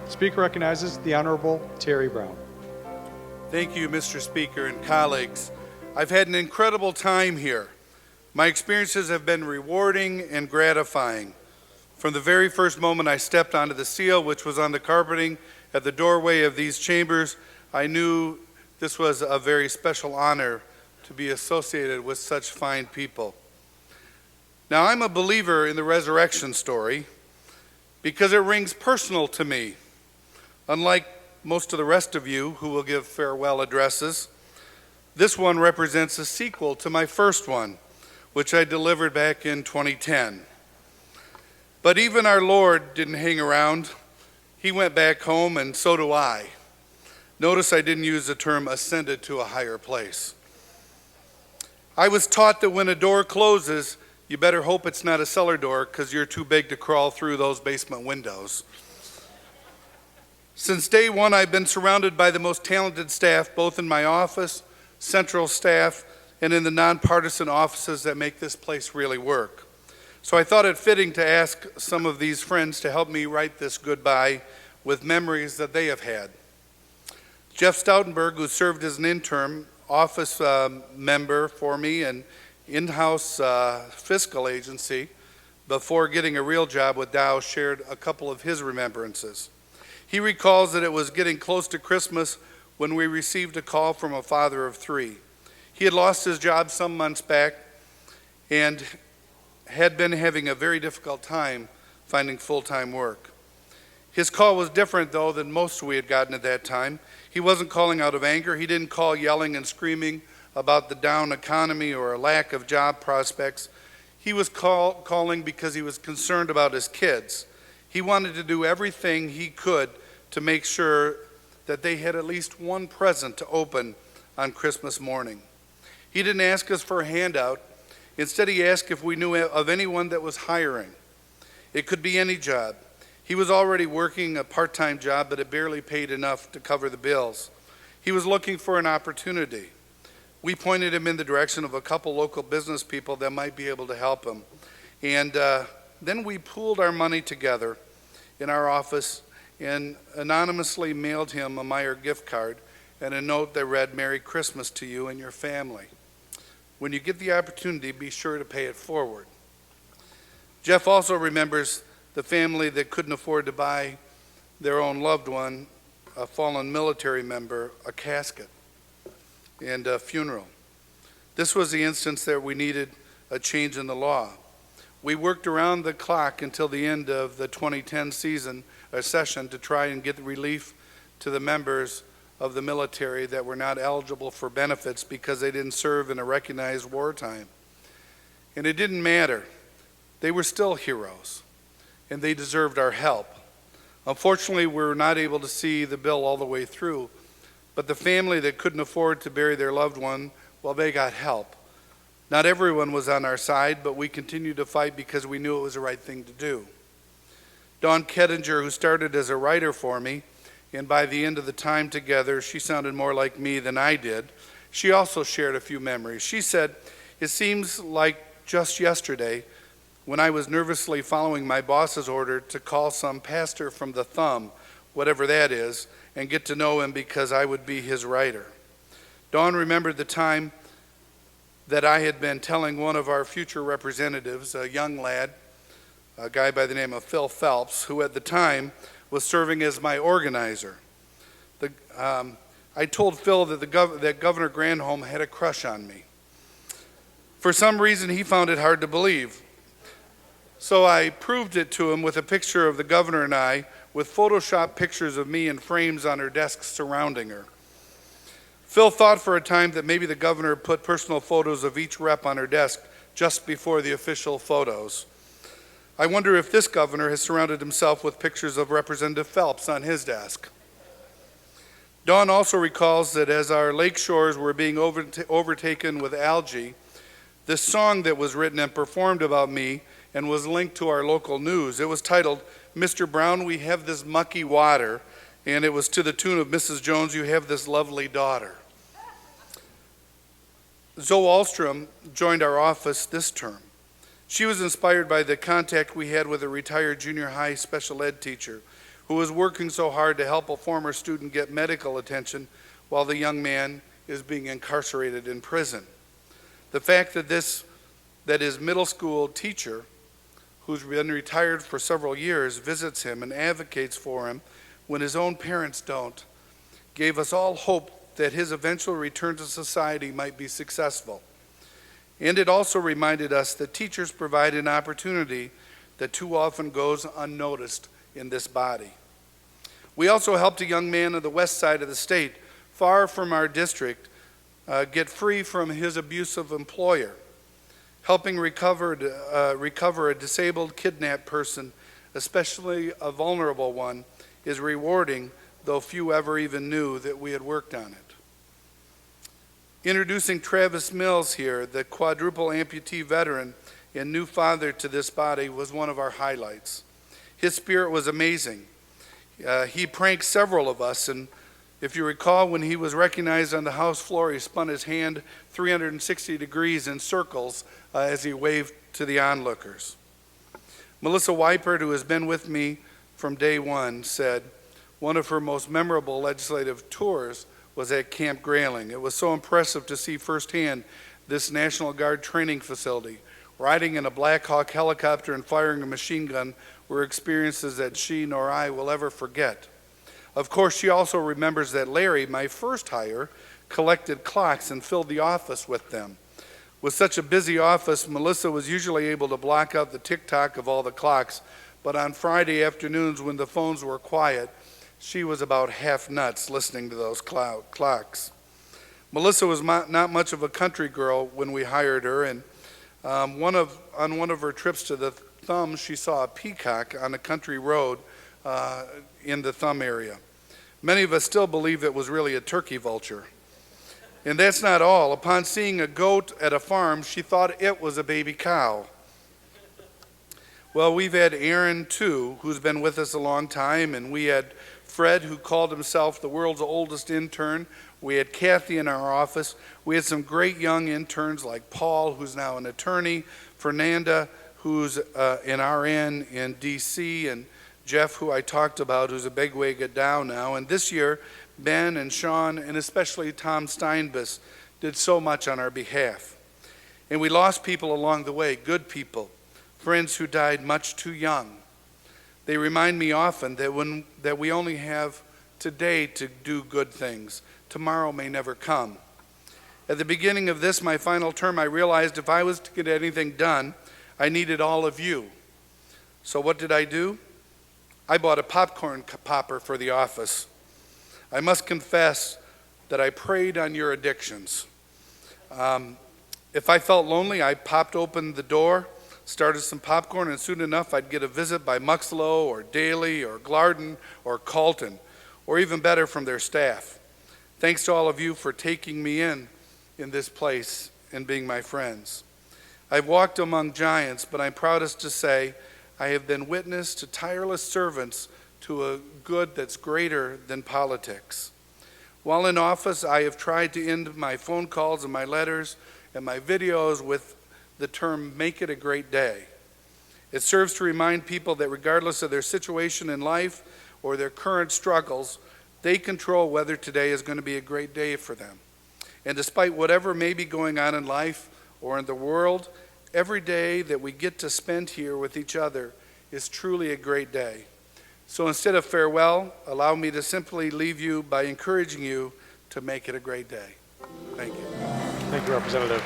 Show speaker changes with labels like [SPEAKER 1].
[SPEAKER 1] Speaker recognizes the Honorable Terry Brown.
[SPEAKER 2] Thank you, Mr. Speaker and colleagues. I've had an incredible time here. My experiences have been rewarding and gratifying. From the very first moment I stepped onto the seal, which was on the carpeting at the doorway of these chambers, I knew this was a very special honor to be associated with such fine people. Now, I'm a believer in the resurrection story because it rings personal to me. Unlike most of the rest of you who will give farewell addresses, this one represents a sequel to my first one, which I delivered back in 2010. But even our Lord didn't hang around. He went back home, and so do I. Notice I didn't use the term ascended to a higher place. I was taught that when a door closes, you better hope it's not a cellar door because you're too big to crawl through those basement windows. Since day one, I've been surrounded by the most talented staff, both in my office, central staff, and in the nonpartisan offices that make this place really work. So I thought it fitting to ask some of these friends to help me write this goodbye with memories that they have had. Jeff Stoutenberg, who served as an interim office member for me and in-house fiscal agency before getting a real job with Dow, shared a couple of his remembrances. He recalls that it was getting close to Christmas when we received a call from a father of three. He had lost his job some months back and had been having a very difficult time finding full-time work. His call was different, though, than most we had gotten at that time. He wasn't calling out of anger. He didn't call yelling and screaming about the down economy or a lack of job prospects. He was calling because he was concerned about his kids. He wanted to do everything he could to make sure that they had at least one present to open on Christmas morning. He didn't ask us for a handout. Instead, he asked if we knew of anyone that was hiring. It could be any job. He was already working a part-time job, but it barely paid enough to cover the bills. He was looking for an opportunity. We pointed him in the direction of a couple local business people that might be able to help him. And then we pooled our money together in our office and anonymously mailed him a Meijer gift card and a note that read, "Merry Christmas to you and your family. When you get the opportunity, be sure to pay it forward." Jeff also remembers the family that couldn't afford to buy their own loved one, a fallen military member, a casket and a funeral. This was the instance that we needed a change in the law. We worked around the clock until the end of the 2010 session to try and get relief to the members of the military that were not eligible for benefits because they didn't serve in a recognized wartime. And it didn't matter. They were still heroes, and they deserved our help. Unfortunately, we were not able to see the bill all the way through, but the family that couldn't afford to bury their loved one, well, they got help. Not everyone was on our side, but we continued to fight because we knew it was the right thing to do. Dawn Kettinger, who started as a writer for me, and by the end of the time together, she sounded more like me than I did. She also shared a few memories. She said, "It seems like just yesterday when I was nervously following my boss's order to call some pastor from the Thumb, whatever that is, and get to know him because I would be his writer." Dawn remembered the time that I had been telling one of our future representatives, a young lad, a guy by the name of Phil Phelps, who at the time was serving as my organizer. I told Phil that Governor Granholm had a crush on me. For some reason, he found it hard to believe. So I proved it to him with a picture of the governor and I, with Photoshop pictures of me in frames on her desk surrounding her. Phil thought for a time that maybe the governor put personal photos of each rep on her desk just before the official photos. I wonder if this governor has surrounded himself with pictures of Representative Phelps on his desk. Dawn also recalls that as our lake shores were being overtaken with algae, this song that was written and performed about me and was linked to our local news. It was titled, "Mr. Brown, We Have This Mucky Water," and it was to the tune of "Mrs. Jones, You Have This Lovely Daughter." Zoe Alstrom joined our office this term. She was inspired by the contact we had with a retired junior high special ed teacher. who is working so hard to help a former student get medical attention while the young man is being incarcerated in prison. The fact that his middle school teacher, who's been retired for several years, visits him and advocates for him when his own parents don't, gave us all hope that his eventual return to society might be successful. And it also reminded us that teachers provide an opportunity that too often goes unnoticed in this body. We also helped a young man on the west side of the state, far from our district, get free from his abusive employer. Helping recover a disabled, kidnapped person, especially a vulnerable one, is rewarding, though few ever even knew that we had worked on it. Introducing Travis Mills here, the quadruple amputee veteran and new father to this body, was one of our highlights. His spirit was amazing. He pranked several of us, and if you recall, when he was recognized on the House floor, he spun his hand 360 degrees in circles as he waved to the onlookers. Melissa Weipert, who has been with me from day one, said one of her most memorable legislative tours was at Camp Grayling. It was so impressive to see firsthand this National Guard training facility. Riding in a Black Hawk helicopter and firing a machine gun were experiences that she nor I will ever forget. Of course, she also remembers that Larry, my first hire, collected clocks and filled the office with them. With such a busy office, Melissa was usually able to block out the tick-tock of all the clocks, but on Friday afternoons when the phones were quiet, she was about half nuts listening to those clocks. Melissa was not much of a country girl when we hired her, and on one of her trips to the Thumb, she saw a peacock on a country road in the Thumb area. Many of us still believe it was really a turkey vulture. And that's not all. Upon seeing a goat at a farm, she thought it was a baby cow. Well, we've had Aaron, too, who's been with us a long time, and we had Fred, who called himself the world's oldest intern. We had Kathy in our office. We had some great young interns like Paul, who's now an attorney, Fernanda, who's an RN in D.C., and Jeff, who I talked about, who's a bigwig at Dow now. And this year, Ben and Sean, and especially Tom Steinbus, did so much on our behalf. And we lost people along the way, good people, friends who died much too young. They remind me often that we only have today to do good things. Tomorrow may never come. At the beginning of this, my final term, I realized if I was to get anything done, I needed all of you. So what did I do? I bought a popcorn popper for the office. I must confess that I preyed on your addictions. If I felt lonely, I popped open the door, started some popcorn, and soon enough I'd get a visit by Muxlow or Daly or Glardon or Calton, or even better, from their staff. Thanks to all of you for taking me in this place and being my friends. I've walked among giants, but I'm proudest to say I have been witness to tireless servants to a good that's greater than politics. While in office, I have tried to end my phone calls and my letters and my videos with the term, "make it a great day." It serves to remind people that regardless of their situation in life or their current struggles, they control whether today is going to be a great day for them. And despite whatever may be going on in life or in the world, every day that we get to spend here with each other is truly a great day. So instead of farewell, allow me to simply leave you by encouraging you to make it a great day. Thank you.
[SPEAKER 1] Thank you, Representative.